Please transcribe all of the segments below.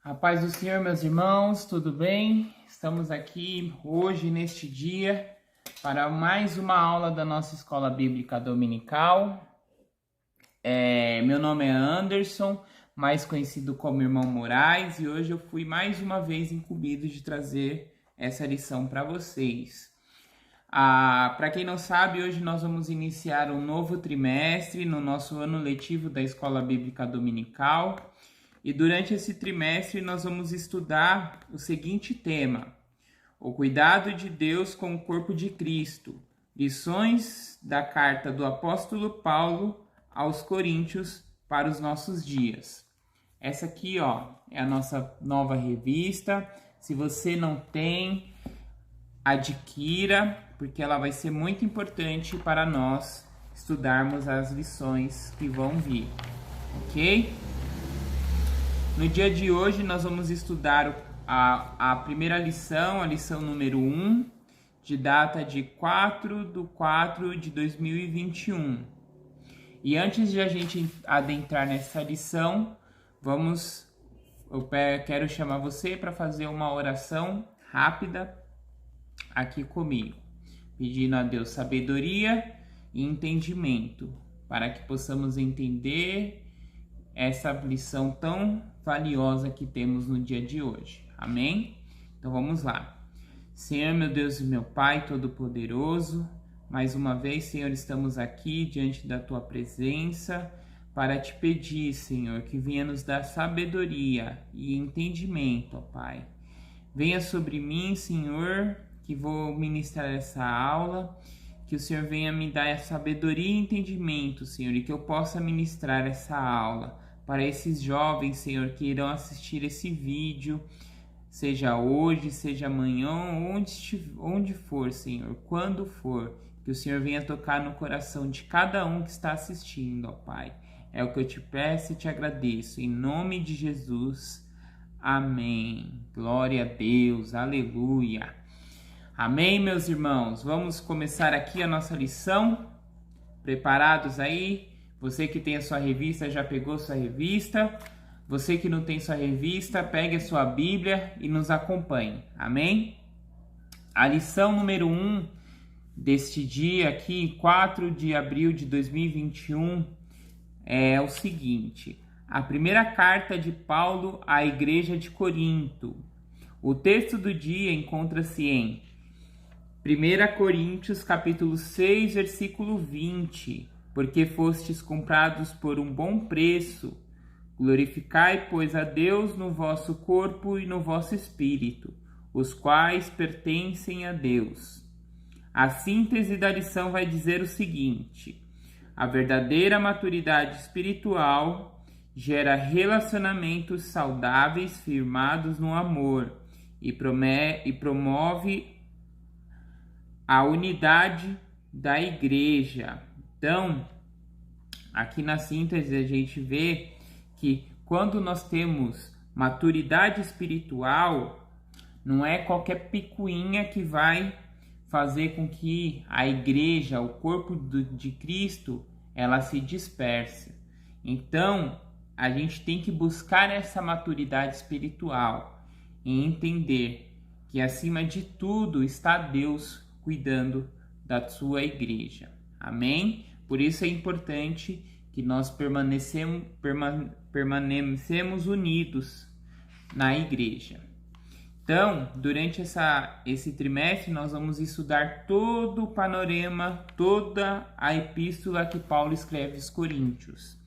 A paz do Senhor, meus irmãos, tudo bem? Estamos aqui hoje, neste dia, para mais uma aula da nossa Escola Bíblica Dominical. Meu nome é Anderson, mais conhecido como Irmão Moraes, e hoje eu fui mais uma vez incumbido de trazer essa lição para vocês. Para quem não sabe, hoje nós vamos iniciar um novo trimestre no nosso ano letivo da Escola Bíblica Dominical. E durante esse trimestre nós vamos estudar o seguinte tema: o cuidado de Deus com o corpo de Cristo. Lições da carta do apóstolo Paulo aos Coríntios para os nossos dias. Essa aqui, é a nossa nova revista. Se você não tem, adquira, porque ela vai ser muito importante para nós estudarmos as lições que vão vir, ok? No dia de hoje nós vamos estudar a primeira lição, a lição número 1, de data de 4/4/2021. E antes de a gente adentrar nessa lição, eu quero chamar você para fazer uma oração rápida aqui comigo, pedindo a Deus sabedoria e entendimento, para que possamos entender essa lição tão valiosa que temos no dia de hoje. Amém? Então vamos lá. Senhor, meu Deus e meu Pai Todo-Poderoso, mais uma vez, Senhor, estamos aqui diante da Tua presença para Te pedir, Senhor, que venha nos dar sabedoria e entendimento, ó Pai. Venha sobre mim, Senhor, que vou ministrar essa aula, que o Senhor venha me dar a sabedoria e entendimento, Senhor, e que eu possa ministrar essa aula para esses jovens, Senhor, que irão assistir esse vídeo, seja hoje, seja amanhã, onde for, Senhor, quando for, que o Senhor venha tocar no coração de cada um que está assistindo, ó Pai. É o que eu te peço e te agradeço, em nome de Jesus, amém. Glória a Deus, aleluia. Amém, meus irmãos? Vamos começar aqui a nossa lição. Preparados aí? Você que tem a sua revista, já pegou sua revista? Você que não tem sua revista, pegue a sua Bíblia e nos acompanhe. Amém? A lição número 1 deste dia aqui, 4 de abril de 2021, é o seguinte: a primeira carta de Paulo à igreja de Corinto. O texto do dia encontra-se em 1 Coríntios capítulo 6, versículo 20. Porque fostes comprados por um bom preço. Glorificai, pois, a Deus no vosso corpo e no vosso espírito, os quais pertencem a Deus. A síntese da lição vai dizer o seguinte: a verdadeira maturidade espiritual gera relacionamentos saudáveis firmados no amor e promove a unidade da igreja. Então, aqui na síntese a gente vê que quando nós temos maturidade espiritual, não é qualquer picuinha que vai fazer com que a igreja, o corpo de Cristo, ela se disperse. Então, a gente tem que buscar essa maturidade espiritual e entender que acima de tudo está Deus cuidando da sua igreja. Amém? Por isso é importante que nós permanecemos unidos na igreja. Então, durante esse trimestre, nós vamos estudar todo o panorama, toda a epístola que Paulo escreve aos Coríntios.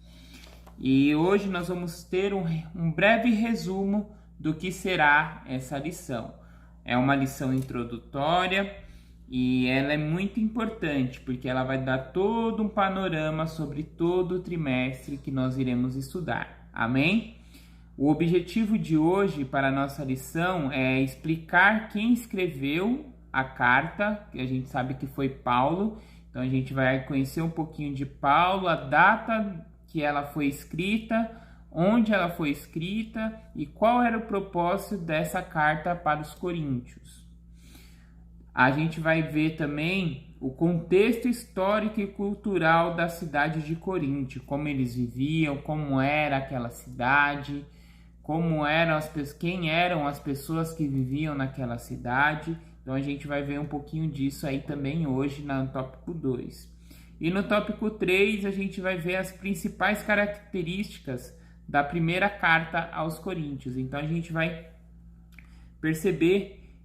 E hoje nós vamos ter um breve resumo do que será essa lição. É uma lição introdutória, e ela é muito importante, porque ela vai dar todo um panorama sobre todo o trimestre que nós iremos estudar. Amém? O objetivo de hoje para a nossa lição é explicar quem escreveu a carta, que a gente sabe que foi Paulo. Então a gente vai conhecer um pouquinho de Paulo, a data que ela foi escrita, onde ela foi escrita e qual era o propósito dessa carta para os coríntios. A gente vai ver também o contexto histórico e cultural da cidade de Corinto, como eles viviam, como era aquela cidade, quem eram as pessoas que viviam naquela cidade. Então a gente vai ver um pouquinho disso aí também hoje no tópico 2. E no tópico 3 a gente vai ver as principais características da primeira carta aos Coríntios. Então a gente vai perceber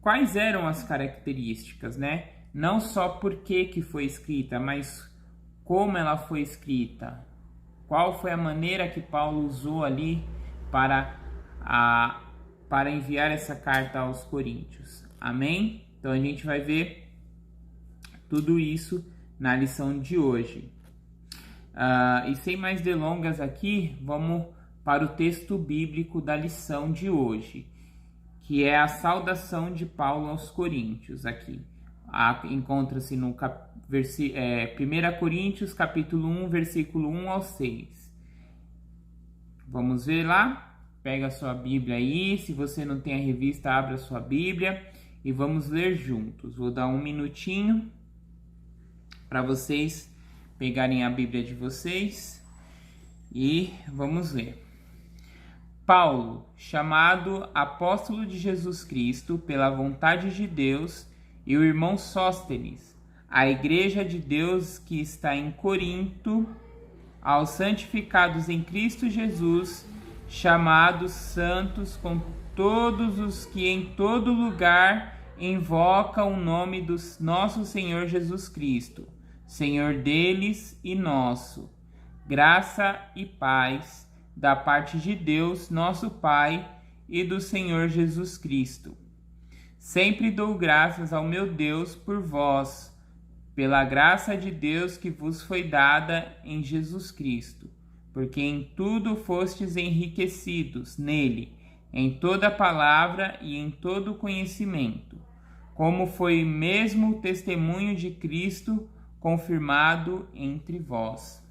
quais eram as características, né? Não só por que foi escrita, mas como ela foi escrita. Qual foi a maneira que Paulo usou ali para enviar essa carta aos Coríntios. Amém? Então a gente vai ver tudo isso na lição de hoje. E sem mais delongas aqui, vamos para o texto bíblico da lição de hoje, que é a saudação de Paulo aos Coríntios aqui. Encontra-se no 1 Coríntios, capítulo 1, versículo 1 ao 6. Vamos ver lá? Pega a sua Bíblia aí, se você não tem a revista, abra a sua Bíblia e vamos ler juntos. Vou dar um minutinho para vocês pegarem a Bíblia de vocês e vamos ler. Paulo, chamado apóstolo de Jesus Cristo pela vontade de Deus, e o irmão Sóstenes, a igreja de Deus que está em Corinto, aos santificados em Cristo Jesus, chamados santos, com todos os que em todo lugar invocam o nome do nosso Senhor Jesus Cristo, Senhor deles e nosso. Graça e paz da parte de Deus, nosso Pai, e do Senhor Jesus Cristo. Sempre dou graças ao meu Deus por vós, pela graça de Deus que vos foi dada em Jesus Cristo, porque em tudo fostes enriquecidos nele, em toda palavra e em todo conhecimento, como foi mesmo o testemunho de Cristo confirmado entre vós.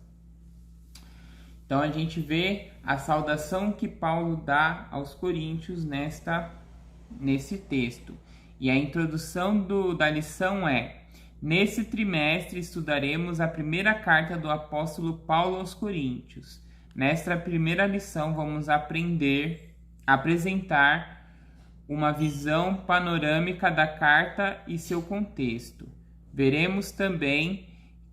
Então a gente vê a saudação que Paulo dá aos Coríntios nesse texto. E a introdução da lição é: nesse trimestre estudaremos a primeira carta do apóstolo Paulo aos Coríntios. Nesta primeira lição vamos apresentar uma visão panorâmica da carta e seu contexto. Veremos também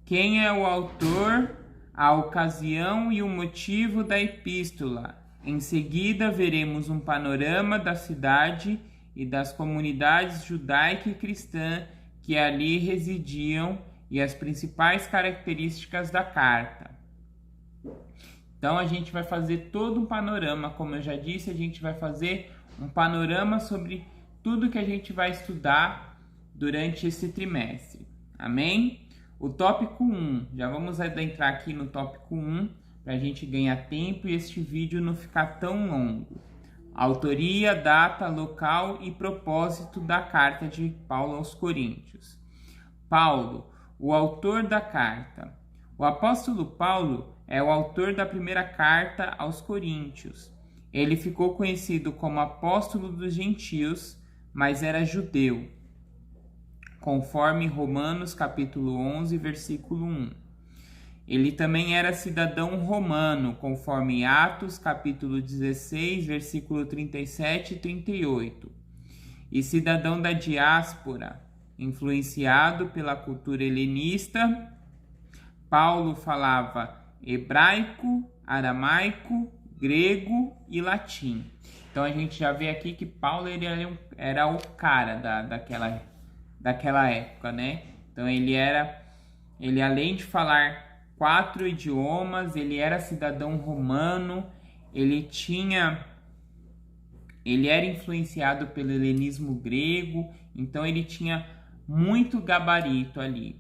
quem é o autor, a ocasião e o motivo da epístola. Em seguida, veremos um panorama da cidade e das comunidades judaica e cristã que ali residiam e as principais características da carta. Então, a gente vai fazer todo um panorama, como eu já disse, a gente vai fazer um panorama sobre tudo que a gente vai estudar durante esse trimestre. Amém? O tópico 1, já vamos adentrar aqui no tópico 1, para a gente ganhar tempo e este vídeo não ficar tão longo. Autoria, data, local e propósito da carta de Paulo aos Coríntios. Paulo, o autor da carta. O apóstolo Paulo é o autor da primeira carta aos Coríntios. Ele ficou conhecido como apóstolo dos gentios, mas era judeu, conforme Romanos capítulo 11, versículo 1. Ele também era cidadão romano, conforme Atos capítulo 16, versículo 37 e 38. E cidadão da diáspora, influenciado pela cultura helenista. Paulo falava hebraico, aramaico, grego e latim. Então a gente já vê aqui que Paulo era o cara daquela época, né? Então ele além de falar 4 idiomas, ele era cidadão romano, ele era influenciado pelo helenismo grego, então ele tinha muito gabarito ali.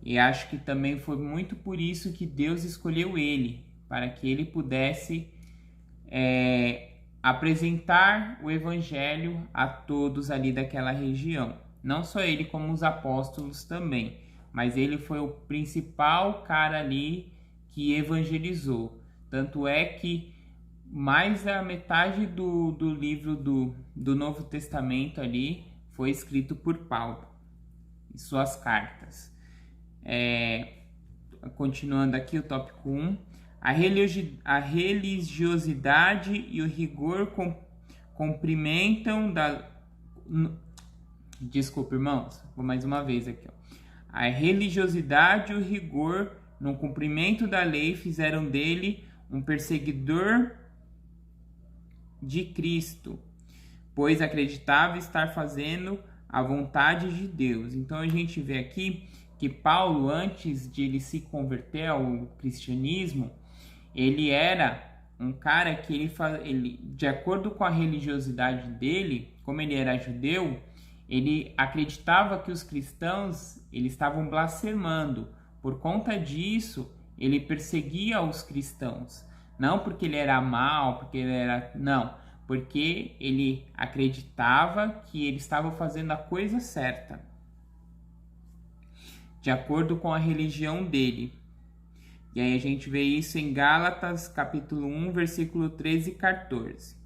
E acho que também foi muito por isso que Deus escolheu ele, para que ele pudesse apresentar o evangelho a todos ali daquela região. Não só ele, como os apóstolos também, mas ele foi o principal cara ali que evangelizou. Tanto é que mais da metade do livro do Novo Testamento ali foi escrito por Paulo, em suas cartas. Continuando aqui o tópico 1, A religiosidade e o rigor cumprimentam da... Desculpa, irmãos, vou mais uma vez aqui. A religiosidade e o rigor no cumprimento da lei fizeram dele um perseguidor de Cristo, pois acreditava estar fazendo a vontade de Deus. Então a gente vê aqui que Paulo, antes de ele se converter ao cristianismo, ele era um cara que ele, de acordo com a religiosidade dele, como ele era judeu, ele acreditava que os cristãos eles estavam blasfemando. Por conta disso, ele perseguia os cristãos. Não porque ele era mau, porque ele era... Não, porque ele acreditava que ele estava fazendo a coisa certa, de acordo com a religião dele. E aí a gente vê isso em Gálatas, capítulo 1, versículo 13 e 14.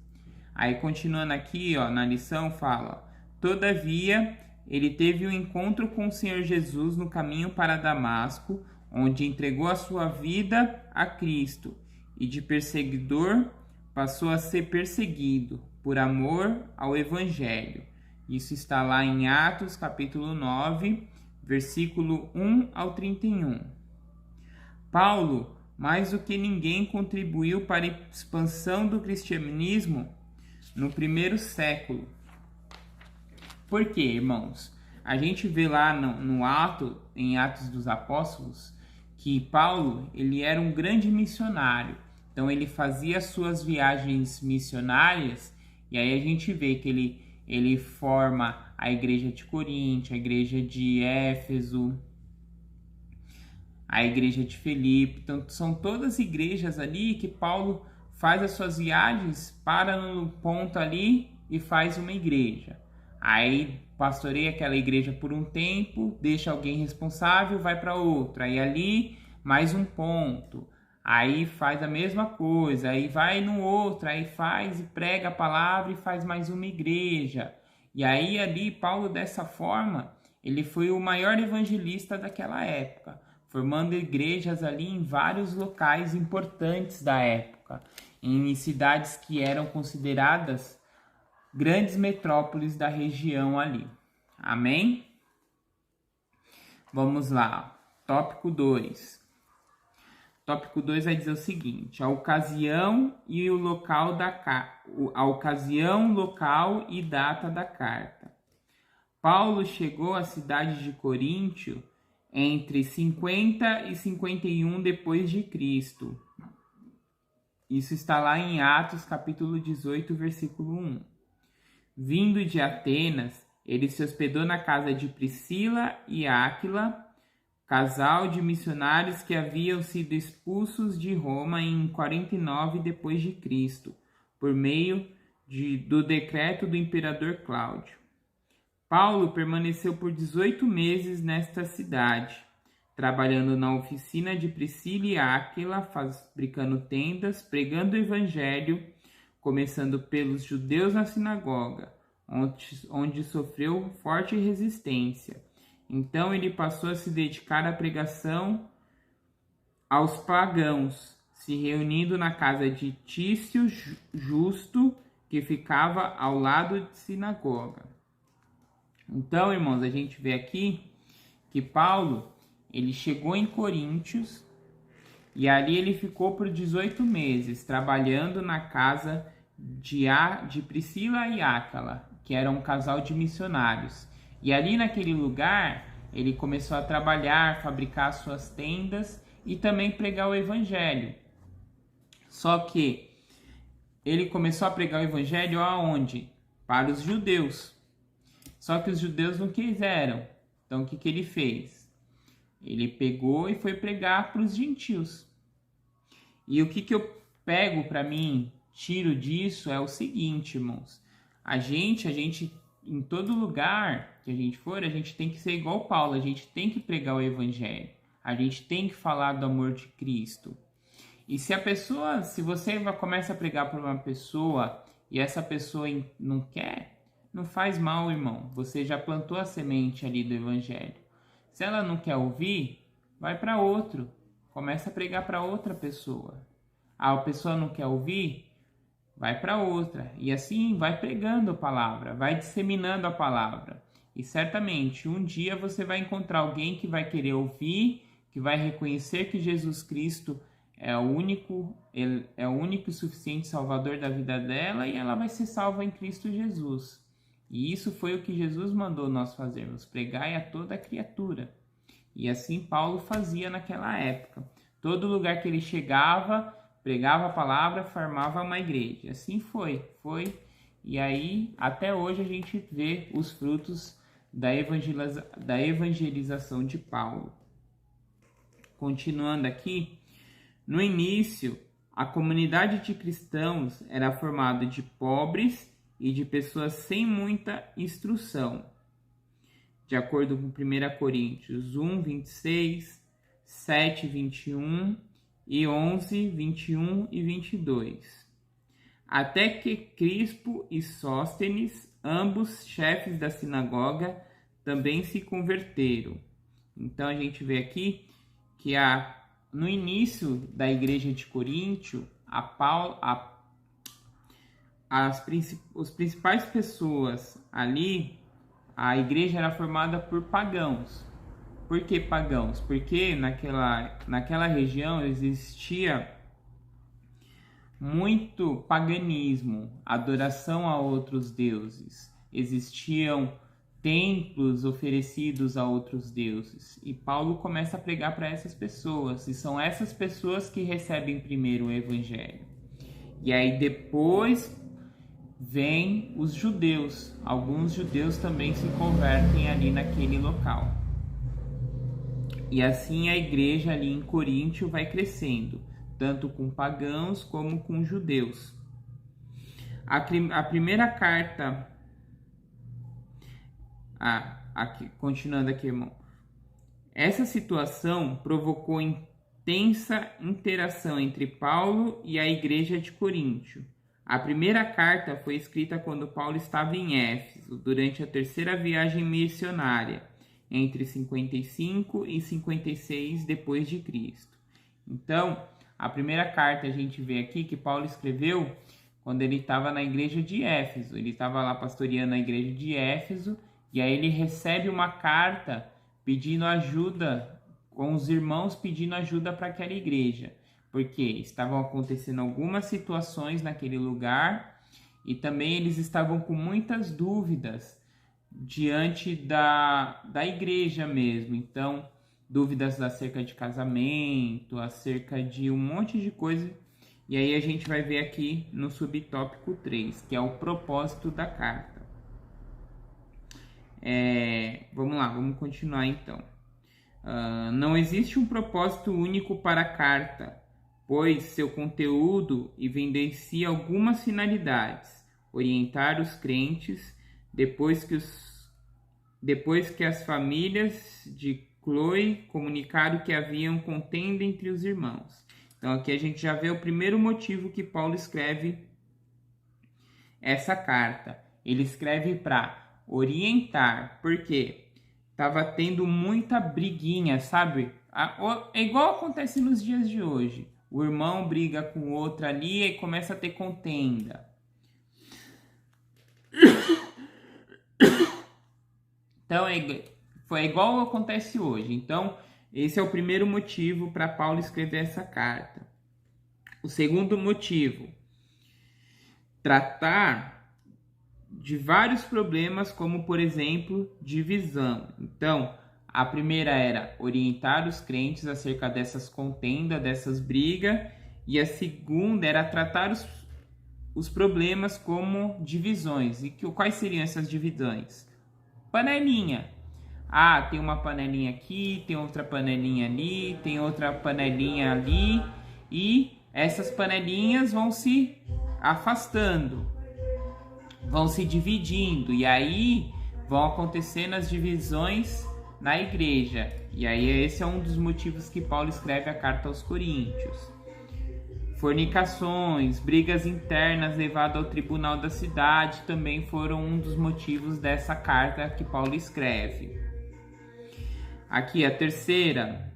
Aí continuando aqui, ó, na lição fala: todavia, ele teve um encontro com o Senhor Jesus no caminho para Damasco, onde entregou a sua vida a Cristo, e de perseguidor passou a ser perseguido por amor ao Evangelho. Isso está lá em Atos, capítulo 9, versículo 1 ao 31. Paulo, mais do que ninguém, contribuiu para a expansão do cristianismo no primeiro século. Por quê, irmãos? A gente vê lá em Atos dos Apóstolos, que Paulo ele era um grande missionário. Então ele fazia suas viagens missionárias, e aí a gente vê que ele forma a igreja de Corinto, a igreja de Éfeso, a igreja de Filipe. Então são todas igrejas ali que Paulo faz as suas viagens, para no ponto ali e faz uma igreja. Aí pastoreia aquela igreja por um tempo, deixa alguém responsável, vai para outra. Aí ali mais um ponto. Aí faz a mesma coisa, aí vai no outro, aí faz e prega a palavra e faz mais uma igreja. E aí ali Paulo, dessa forma, ele foi o maior evangelista daquela época, formando igrejas ali em vários locais importantes da época, em cidades que eram consideradas grandes metrópoles da região ali. Amém? Vamos lá. Tópico 2. Tópico 2 vai dizer o seguinte: a ocasião e o local a ocasião, local e data da carta. Paulo chegou à cidade de Coríntio entre 50 e 51 depois de Cristo. Isso está lá em Atos, capítulo 18, versículo 1. Vindo de Atenas, ele se hospedou na casa de Priscila e Áquila, casal de missionários que haviam sido expulsos de Roma em 49 depois de Cristo, por meio do decreto do imperador Cláudio. Paulo permaneceu por 18 meses nesta cidade, trabalhando na oficina de Priscila e Áquila, fabricando tendas, pregando o evangelho, começando pelos judeus na sinagoga, onde sofreu forte resistência. Então ele passou a se dedicar à pregação aos pagãos, se reunindo na casa de Tício Justo, que ficava ao lado de sinagoga. Então, irmãos, a gente vê aqui que Paulo, ele chegou em Coríntios e ali ele ficou por 18 meses, trabalhando na casa de Priscila e Áquila, que era um casal de missionários. E ali naquele lugar, ele começou a trabalhar, fabricar suas tendas e também pregar o evangelho. Só que ele começou a pregar o evangelho aonde? Para os judeus. Só que os judeus não quiseram. Então o que ele fez? Ele pegou e foi pregar para os gentios. E o que eu pego para mim, tiro disso, é o seguinte, irmãos. A gente em todo lugar que a gente for, a gente tem que ser igual Paulo, a gente tem que pregar o evangelho, a gente tem que falar do amor de Cristo. E se você começa a pregar para uma pessoa e essa pessoa não quer, não faz mal, irmão. Você já plantou a semente ali do evangelho. Se ela não quer ouvir, vai para outro. começa a pregar para outra pessoa. A pessoa não quer ouvir? Vai para outra. E assim vai pregando a palavra, vai disseminando a palavra. E certamente um dia você vai encontrar alguém que vai querer ouvir, que vai reconhecer que Jesus Cristo é o único e suficiente Salvador da vida dela, e ela vai ser salva em Cristo Jesus. E isso foi o que Jesus mandou nós fazermos, pregai a toda criatura. E assim Paulo fazia naquela época. Todo lugar que ele chegava, pregava a palavra, formava uma igreja. Assim foi. E aí, até hoje, a gente vê os frutos da evangelização de Paulo. Continuando aqui, no início, a comunidade de cristãos era formada de pobres e de pessoas sem muita instrução. De acordo com 1 Coríntios 1, 26, 7, 21 e 11, 21 e 22. Até que Crispo e Sóstenes, ambos chefes da sinagoga, também se converteram. Então a gente vê aqui que no início da igreja de Coríntio, as principais pessoas ali, a igreja era formada por pagãos. Por que pagãos? Porque naquela região existia muito paganismo, adoração a outros deuses. Existiam templos oferecidos a outros deuses. E Paulo começa a pregar para essas pessoas. E são essas pessoas que recebem primeiro o evangelho. E aí depois vêm os judeus. Alguns judeus também se convertem ali naquele local. E assim a igreja ali em Coríntio vai crescendo, tanto com pagãos como com judeus. A primeira carta... continuando aqui, irmão. Essa situação provocou intensa interação entre Paulo e a igreja de Coríntio. A primeira carta foi escrita quando Paulo estava em Éfeso, durante a terceira viagem missionária, entre 55 e 56 depois de Cristo. Então, a primeira carta a gente vê aqui que Paulo escreveu quando ele estava na igreja de Éfeso. Ele estava lá pastoreando a igreja de Éfeso, e aí ele recebe uma carta pedindo ajuda, com os irmãos pedindo ajuda para aquela igreja, porque estavam acontecendo algumas situações naquele lugar e também eles estavam com muitas dúvidas diante da igreja mesmo. Então, dúvidas acerca de casamento, acerca de um monte de coisa. E aí a gente vai ver aqui no subtópico 3, que é o propósito da carta. Vamos lá, vamos continuar então. Não existe um propósito único para a carta, pois seu conteúdo evidencia algumas finalidades: orientar os crentes depois que as famílias de Cloe comunicaram que haviam contenda entre os irmãos. Então aqui a gente já vê o primeiro motivo que Paulo escreve essa carta. Ele escreve para orientar, porque estava tendo muita briguinha, sabe? É igual acontece nos dias de hoje. O irmão briga com o outro ali e começa a ter contenda. Então foi igual acontece hoje. Então esse é o primeiro motivo para Paulo escrever essa carta. O segundo motivo: tratar de vários problemas, como por exemplo divisão. Então a primeira era orientar os crentes acerca dessas contendas, dessas brigas, e a segunda era tratar os problemas como divisões. E quais seriam essas divisões? Panelinha. Tem uma panelinha aqui, tem outra panelinha ali, tem outra panelinha ali, e essas panelinhas vão se afastando, vão se dividindo, e aí vão acontecendo as divisões na igreja. E aí esse é um dos motivos que Paulo escreve a carta aos Coríntios. Fornicações, brigas internas levadas ao tribunal da cidade também foram um dos motivos dessa carta que Paulo escreve. Aqui a terceira: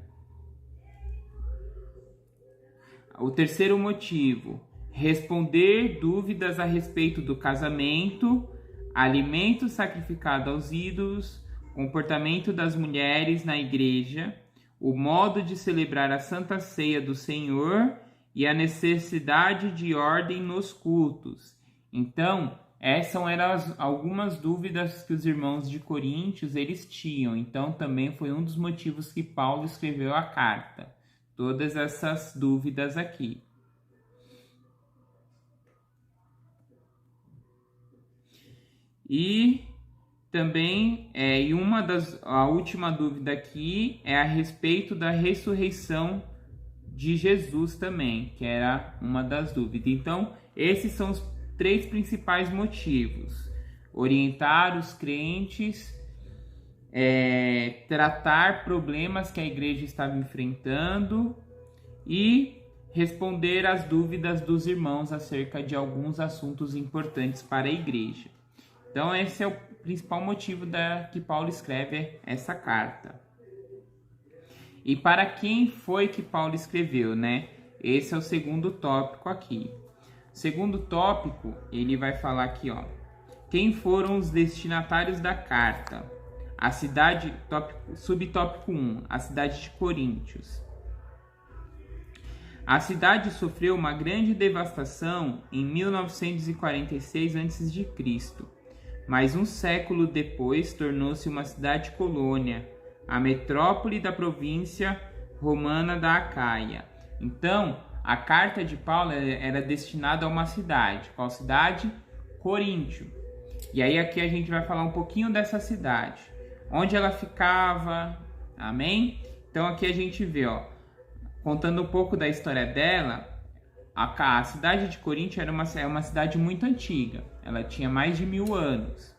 O terceiro motivo, responder dúvidas a respeito do casamento, alimento sacrificado aos ídolos, comportamento das mulheres na igreja, o modo de celebrar a Santa Ceia do Senhor e a necessidade de ordem nos cultos. Então, essas eram algumas dúvidas que os irmãos de Coríntios eles tinham. Então, também foi um dos motivos que Paulo escreveu a carta. Todas essas dúvidas aqui. E também, a última dúvida aqui é a respeito da ressurreição de Jesus também, que era uma das dúvidas. Então, esses são os 3 principais motivos: orientar os crentes, tratar problemas que a igreja estava enfrentando e responder às dúvidas dos irmãos acerca de alguns assuntos importantes para a igreja. Então, esse é o principal motivo que Paulo escreve essa carta. E para quem foi que Paulo escreveu, né? Esse é o segundo tópico aqui. O segundo tópico, ele vai falar aqui, ó. Quem foram os destinatários da carta? A cidade, subtópico 1, a cidade de Coríntios. A cidade sofreu uma grande devastação em 1946 a.C., mas um século depois tornou-se uma cidade-colônia, a metrópole da província romana da Acaia. Então, a carta de Paulo era destinada a uma cidade. Qual cidade? Coríntio. E aí aqui a gente vai falar um pouquinho dessa cidade. Onde ela ficava, amém? Então aqui a gente vê, ó, contando um pouco da história dela, a cidade de Coríntio era uma cidade muito antiga. Ela tinha mais de 1000 anos.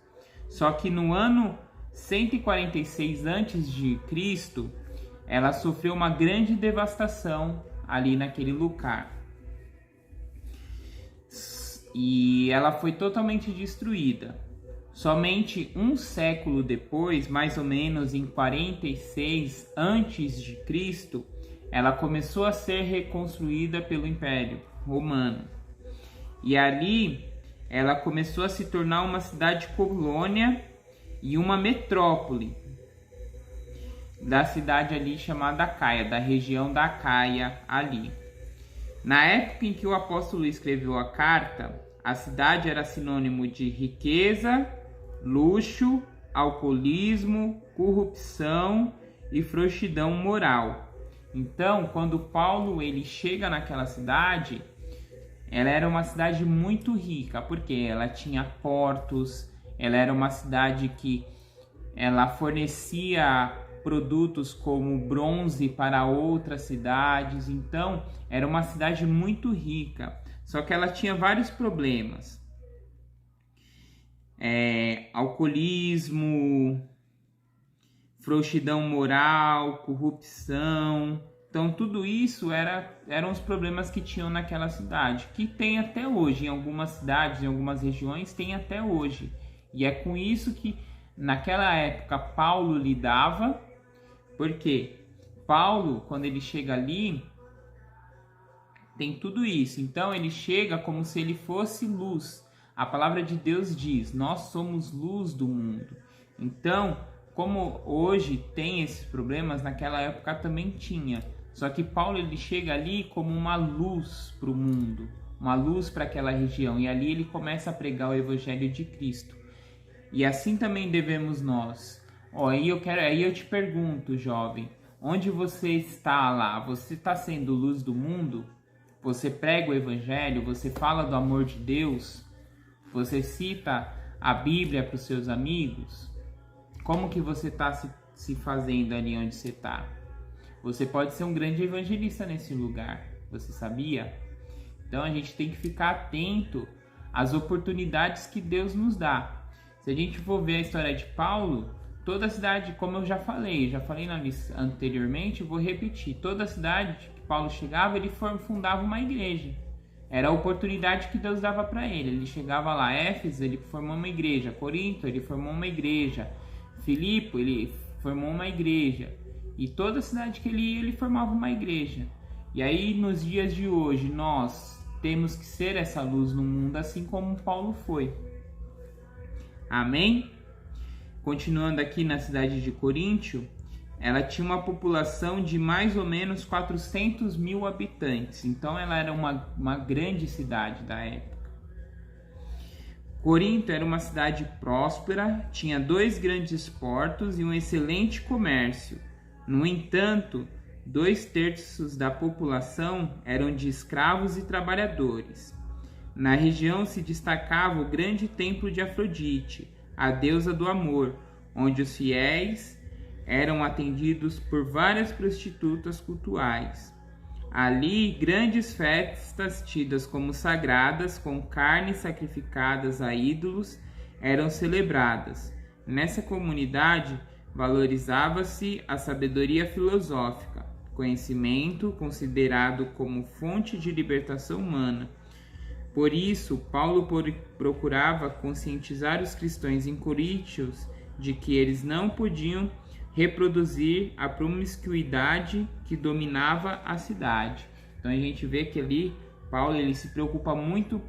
Só que no ano 146 a.C., ela sofreu uma grande devastação ali naquele lugar. E ela foi totalmente destruída. Somente um século depois, mais ou menos em 46 a.C., ela começou a ser reconstruída pelo Império Romano. E ali ela começou a se tornar uma cidade-colônia e uma metrópole da cidade ali chamada Acaia, da região da Acaia ali. Na época em que o apóstolo escreveu a carta, a cidade era sinônimo de riqueza, luxo, alcoolismo, corrupção e frouxidão moral. Então, quando Paulo ele chega naquela cidade, ela era uma cidade muito rica, porque ela tinha portos, ela era uma cidade que ela fornecia produtos como bronze para outras cidades. Então, era uma cidade muito rica, só que ela tinha vários problemas. Alcoolismo, frouxidão moral, corrupção. Então, tudo isso eram os problemas que tinham naquela cidade, que tem até hoje, em algumas cidades, em algumas regiões, tem até hoje. E é com isso que, naquela época, Paulo lidava, porque Paulo, quando ele chega ali, tem tudo isso. Então, ele chega como se ele fosse luz. A palavra de Deus diz, nós somos luz do mundo. Então, como hoje tem esses problemas, naquela época também tinha. Só que Paulo ele chega ali como uma luz para o mundo, uma luz para aquela região. E ali ele começa a pregar o Evangelho de Cristo. E assim também devemos nós. Aí eu te pergunto, jovem, onde você está lá? Você está sendo luz do mundo? Você prega o Evangelho? Você fala do amor de Deus? Você cita a Bíblia para os seus amigos? Como que você está se fazendo ali onde você está? Você pode ser um grande evangelista nesse lugar. Você sabia? Então a gente tem que ficar atento às oportunidades que Deus nos dá. Se a gente for ver a história de Paulo, toda cidade, como eu já falei anteriormente, vou repetir. Toda cidade que Paulo chegava, ele fundava uma igreja. Era a oportunidade que Deus dava para ele. Ele chegava lá, Éfeso, ele formou uma igreja. Corinto, ele formou uma igreja. Filipe, ele formou uma igreja. E toda cidade que ele ia, ele formava uma igreja. E aí, nos dias de hoje, nós temos que ser essa luz no mundo, assim como Paulo foi. Amém? Continuando aqui na cidade de Coríntio, ela tinha uma população de mais ou menos 400 mil habitantes. Então, ela era uma grande cidade da época. Corinto era uma cidade próspera, tinha 2 grandes portos e um excelente comércio. No entanto, 2/3 da população eram de escravos e trabalhadores. Na região se destacava o grande templo de Afrodite, a deusa do amor, onde os fiéis eram atendidos por várias prostitutas cultuais. Ali, grandes festas tidas como sagradas, com carnes sacrificadas a ídolos, eram celebradas. Nessa comunidade, valorizava-se a sabedoria filosófica, conhecimento considerado como fonte de libertação humana. Por isso, Paulo procurava conscientizar os cristãos em Coríntio de que eles não podiam reproduzir a promiscuidade que dominava a cidade. Então a gente vê que ali Paulo ele se preocupa muito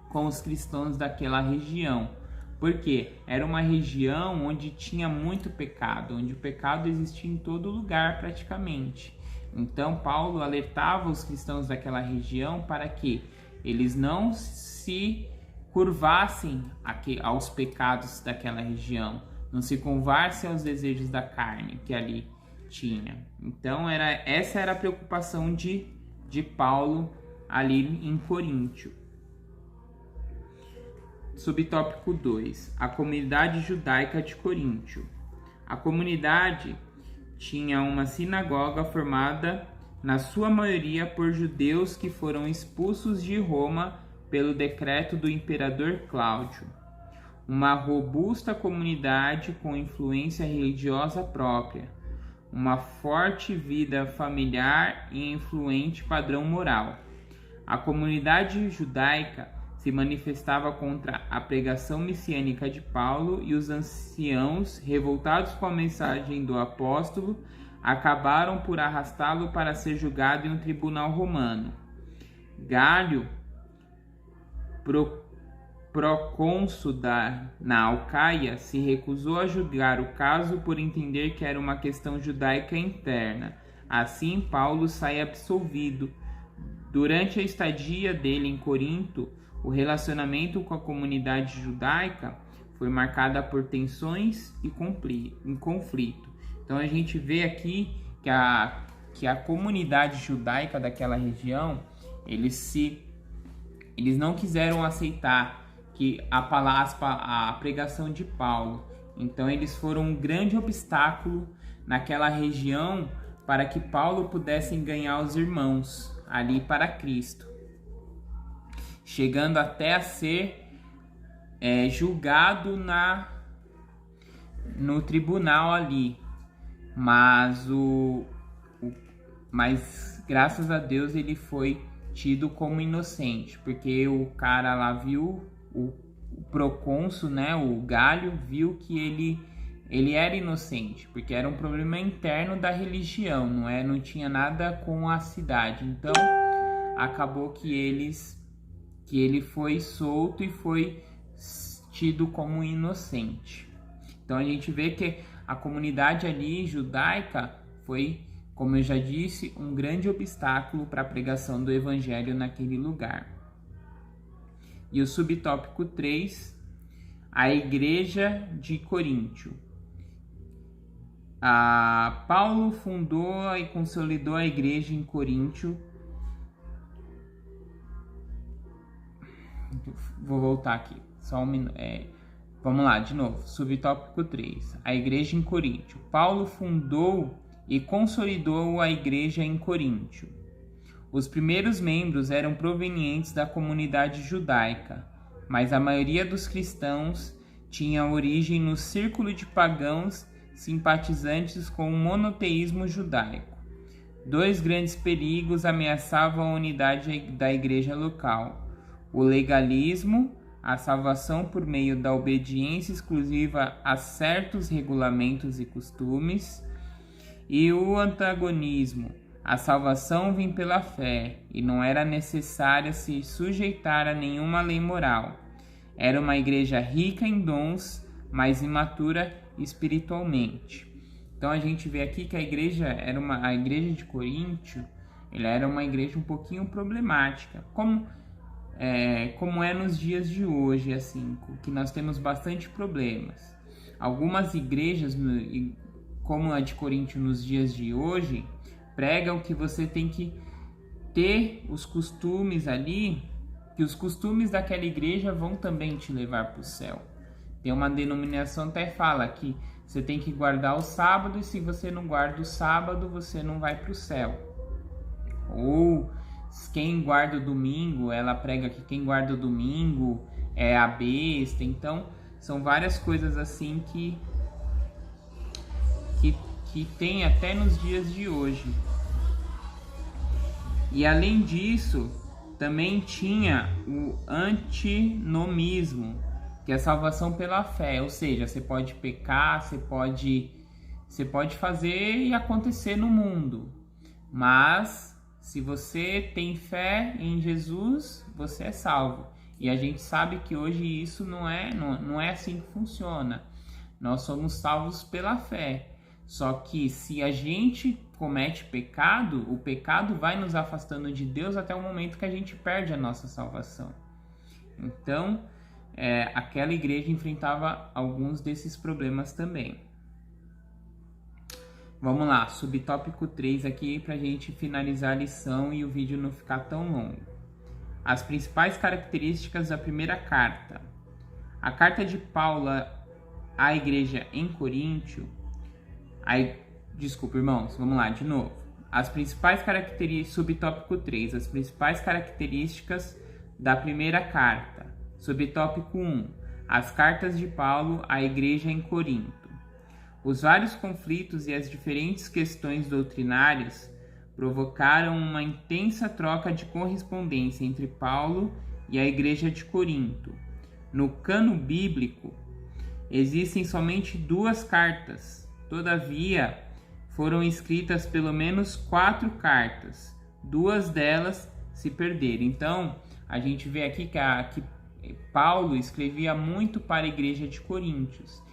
com os cristãos daquela região, porque era uma região onde tinha muito pecado, onde o pecado existia em todo lugar praticamente. Então Paulo alertava os cristãos daquela região para que eles não se curvassem aos pecados daquela região, não se curvassem aos desejos da carne que ali tinha. Então essa era a preocupação de Paulo ali em Coríntio. Subtópico 2. A comunidade judaica de Coríntio. A comunidade tinha uma sinagoga formada na sua maioria por judeus que foram expulsos de Roma pelo decreto do imperador Cláudio. Uma robusta comunidade com influência religiosa própria, uma forte vida familiar e influente padrão moral. A comunidade judaica se manifestava contra a pregação messiânica de Paulo e os anciãos, revoltados com a mensagem do apóstolo, acabaram por arrastá-lo para ser julgado em um tribunal romano. Galho, procônsul na Alcaia, se recusou a julgar o caso por entender que era uma questão judaica interna. Assim, Paulo sai absolvido. Durante a estadia dele em Corinto, o relacionamento com a comunidade judaica foi marcada por tensões e conflito. Então a gente vê aqui que a comunidade judaica daquela região, eles não quiseram aceitar que a pregação de Paulo. Então eles foram um grande obstáculo naquela região para que Paulo pudesse ganhar os irmãos ali para Cristo, chegando até a ser julgado no tribunal ali. Mas graças a Deus ele foi tido como inocente, porque o cara lá viu, o procônsul, né, o Galho, viu que ele era inocente, porque era um problema interno da religião, não tinha nada com a cidade. Então acabou que ele foi solto e foi tido como inocente. Então a gente vê que a comunidade ali judaica foi, como eu já disse, um grande obstáculo para a pregação do evangelho naquele lugar. E o subtópico 3, a igreja de Coríntio. Paulo fundou e consolidou a igreja em Coríntio. Vou voltar aqui, só um minuto. Vamos lá, de novo. Subtópico 3. A igreja em Coríntio. Paulo fundou e consolidou a igreja em Coríntio. Os primeiros membros eram provenientes da comunidade judaica, mas a maioria dos cristãos tinha origem no círculo de pagãos simpatizantes com o monoteísmo judaico. 2 grandes perigos ameaçavam a unidade da igreja local: o legalismo, a salvação por meio da obediência exclusiva a certos regulamentos e costumes, e o antagonismo, a salvação vem pela fé e não era necessário se sujeitar a nenhuma lei moral. Era uma igreja rica em dons, mas imatura espiritualmente. Então a gente vê aqui que a igreja de Coríntio, ela era uma igreja um pouquinho problemática, como é nos dias de hoje, assim, que nós temos bastante problemas. Algumas igrejas, como a de Coríntio nos dias de hoje, pregam que você tem que ter os costumes ali, que os costumes daquela igreja vão também te levar para o céu. Tem uma denominação até fala que você tem que guardar o sábado, e se você não guarda o sábado, você não vai para o céu. Ou quem guarda o domingo, ela prega que quem guarda o domingo é a besta. Então, são várias coisas assim que tem até nos dias de hoje. E além disso, também tinha o antinomismo, que é a salvação pela fé, ou seja, você pode pecar, você pode fazer e acontecer no mundo, mas se você tem fé em Jesus, você é salvo. E a gente sabe que hoje isso não é assim que funciona. Nós somos salvos pela fé. Só que se a gente comete pecado, o pecado vai nos afastando de Deus até o momento que a gente perde a nossa salvação. Então, aquela igreja enfrentava alguns desses problemas também. Vamos lá, subtópico 3 aqui para a gente finalizar a lição e o vídeo não ficar tão longo. As principais características da primeira carta. A carta de Paulo à igreja em Coríntio. Desculpa, irmãos, vamos lá de novo. As principais características, subtópico 3, as principais características da primeira carta. Subtópico 1, as cartas de Paulo à igreja em Corinto. Os vários conflitos e as diferentes questões doutrinárias provocaram uma intensa troca de correspondência entre Paulo e a igreja de Corinto. No cano bíblico, existem somente 2 cartas. Todavia, foram escritas pelo menos 4 cartas. 2 delas se perderam. Então, a gente vê aqui que Paulo escrevia muito para a igreja de Coríntios.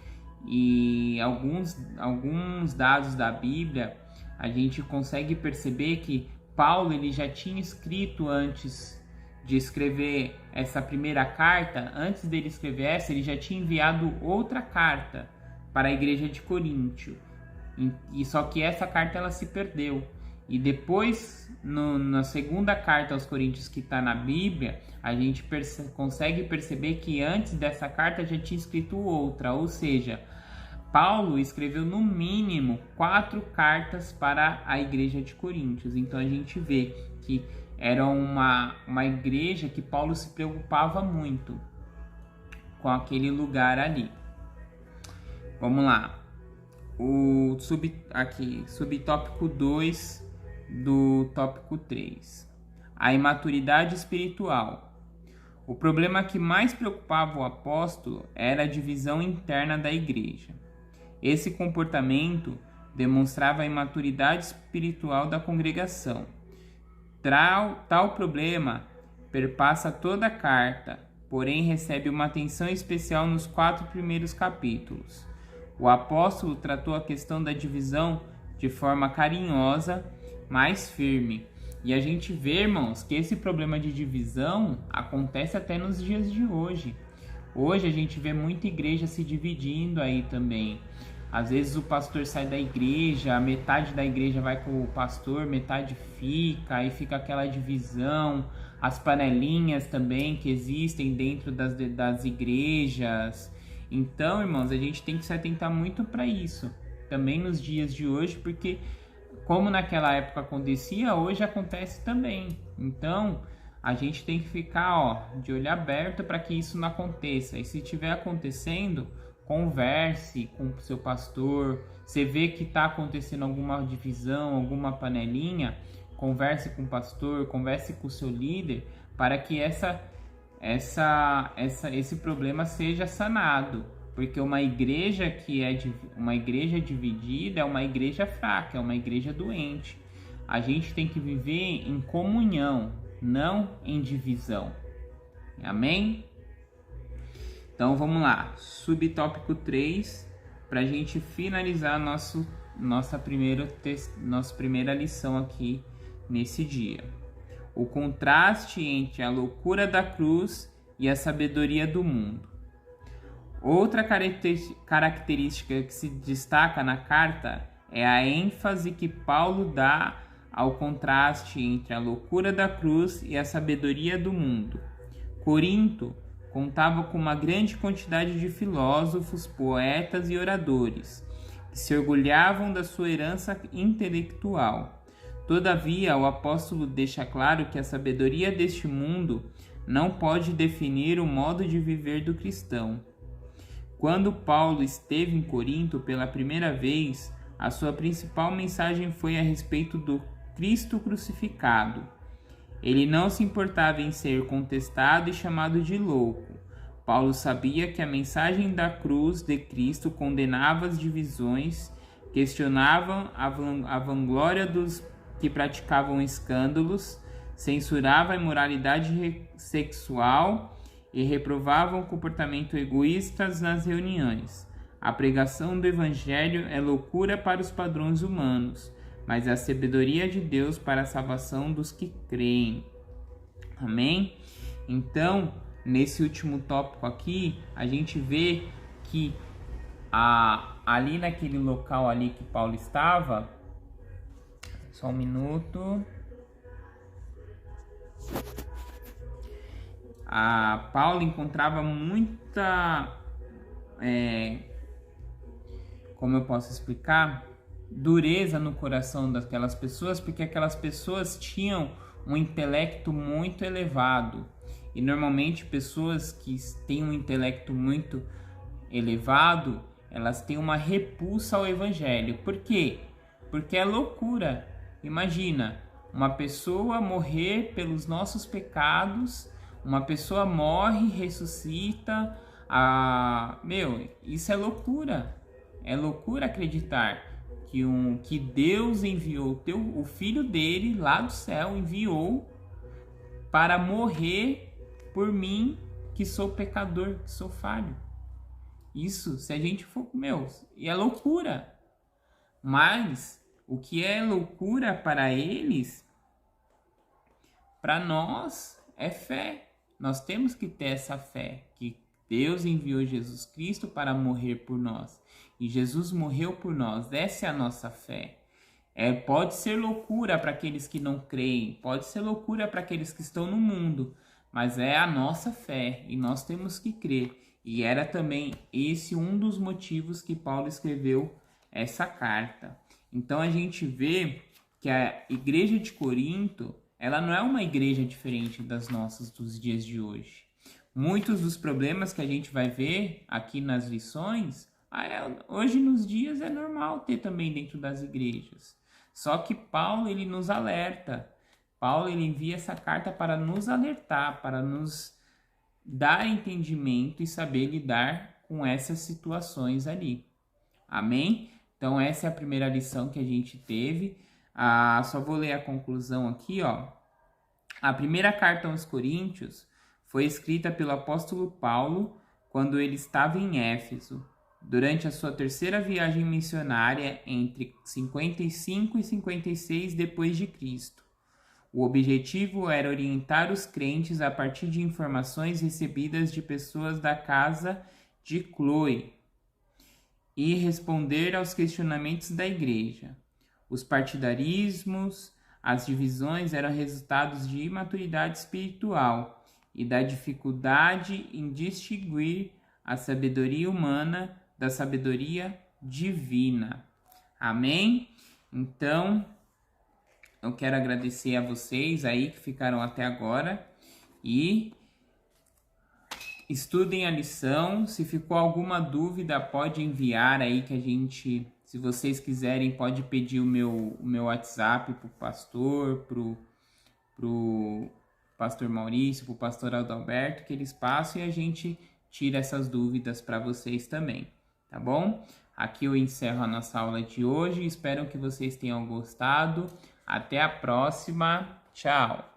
E alguns dados da Bíblia, a gente consegue perceber que Paulo ele já tinha escrito antes de escrever essa primeira carta. Antes dele escrever essa, ele já tinha enviado outra carta para a igreja de Coríntio, e só que essa carta ela se perdeu. E depois, na segunda carta aos Coríntios que está na Bíblia, a gente consegue perceber que antes dessa carta já tinha escrito outra, ou seja, Paulo escreveu no mínimo 4 cartas para a igreja de Coríntios. Então a gente vê que era uma igreja que Paulo se preocupava muito com aquele lugar ali. Vamos lá, subtópico 2 do tópico 3, a imaturidade espiritual. O problema que mais preocupava o apóstolo era a divisão interna da igreja. Esse comportamento demonstrava a imaturidade espiritual da congregação. Tal problema perpassa toda a carta, porém recebe uma atenção especial nos 4 primeiros capítulos. O apóstolo tratou a questão da divisão de forma carinhosa, mas firme. E a gente vê, irmãos, que esse problema de divisão acontece até nos dias de hoje. Hoje a gente vê muita igreja se dividindo aí também. Às vezes o pastor sai da igreja, metade da igreja vai com o pastor, metade fica, aí fica aquela divisão. As panelinhas também que existem dentro das igrejas. Então, irmãos, a gente tem que se atentar muito para isso, também nos dias de hoje, porque como naquela época acontecia, hoje acontece também. Então, a gente tem que ficar de olho aberto para que isso não aconteça. E se estiver acontecendo, converse com o seu pastor. Você vê que está acontecendo alguma divisão, alguma panelinha, converse com o pastor, converse com o seu líder, para que esse problema seja sanado, porque uma igreja uma igreja dividida é uma igreja fraca, é uma igreja doente. a gente tem que viver em comunhão, não em divisão. Amém? Então vamos lá, subtópico 3, para a gente finalizar nossa primeira lição aqui nesse dia. O contraste entre a loucura da cruz e a sabedoria do mundo. Outra característica que se destaca na carta é a ênfase que Paulo dá ao contraste entre a loucura da cruz e a sabedoria do mundo. Corinto contava com uma grande quantidade de filósofos, poetas e oradores, que se orgulhavam da sua herança intelectual. Todavia, o apóstolo deixa claro que a sabedoria deste mundo não pode definir o modo de viver do cristão. Quando Paulo esteve em Corinto pela primeira vez, a sua principal mensagem foi a respeito do Cristo crucificado. Ele não se importava em ser contestado e chamado de louco. Paulo sabia que a mensagem da cruz de Cristo condenava as divisões, questionava a vanglória dos que praticavam escândalos, censurava a imoralidade sexual e reprovava o comportamento egoísta nas reuniões. A pregação do Evangelho é loucura para os padrões humanos, mas é a sabedoria de Deus para a salvação dos que creem. Amém? Então, nesse último tópico aqui, a gente vê que ali naquele local ali que Paulo estava, só um minuto. Paulo encontrava muita, como eu posso explicar, dureza no coração daquelas pessoas, porque aquelas pessoas tinham um intelecto muito elevado. E normalmente pessoas que têm um intelecto muito elevado, elas têm uma repulsa ao evangelho. Por quê? Porque é loucura. Imagina, uma pessoa morrer pelos nossos pecados, uma pessoa morre, ressuscita. Isso é loucura. É loucura acreditar que Deus enviou o Filho dele lá do céu, enviou para morrer por mim, que sou pecador, que sou falho. Isso, se a gente for, é loucura. Mas o que é loucura para eles, para nós, é fé. Nós temos que ter essa fé, que Deus enviou Jesus Cristo para morrer por nós. E Jesus morreu por nós. Essa é a nossa fé. Pode ser loucura para aqueles que não creem, pode ser loucura para aqueles que estão no mundo, mas é a nossa fé e nós temos que crer. E era também esse um dos motivos que Paulo escreveu essa carta. Então a gente vê que a igreja de Corinto, ela não é uma igreja diferente das nossas dos dias de hoje. Muitos dos problemas que a gente vai ver aqui nas lições, hoje nos dias é normal ter também dentro das igrejas. Só que Paulo, ele nos alerta. Paulo, ele envia essa carta para nos alertar, para nos dar entendimento e saber lidar com essas situações ali. Amém? Então essa é a primeira lição que a gente teve. Só vou ler a conclusão aqui, ó. A primeira carta aos Coríntios foi escrita pelo apóstolo Paulo quando ele estava em Éfeso, durante a sua terceira viagem missionária entre 55 e 56 depois de Cristo. O objetivo era orientar os crentes a partir de informações recebidas de pessoas da casa de Cloe e responder aos questionamentos da igreja. Os partidarismos, as divisões eram resultados de imaturidade espiritual e da dificuldade em distinguir a sabedoria humana da sabedoria divina. Amém? Então, eu quero agradecer a vocês aí que ficaram até agora e estudem a lição. Se ficou alguma dúvida, pode enviar aí que a gente, se vocês quiserem, pode pedir o meu WhatsApp pro pastor, pro pastor Maurício, pro pastor Adalberto, que eles passam e a gente tira essas dúvidas para vocês também, tá bom? Aqui eu encerro a nossa aula de hoje, espero que vocês tenham gostado. Até a próxima. Tchau.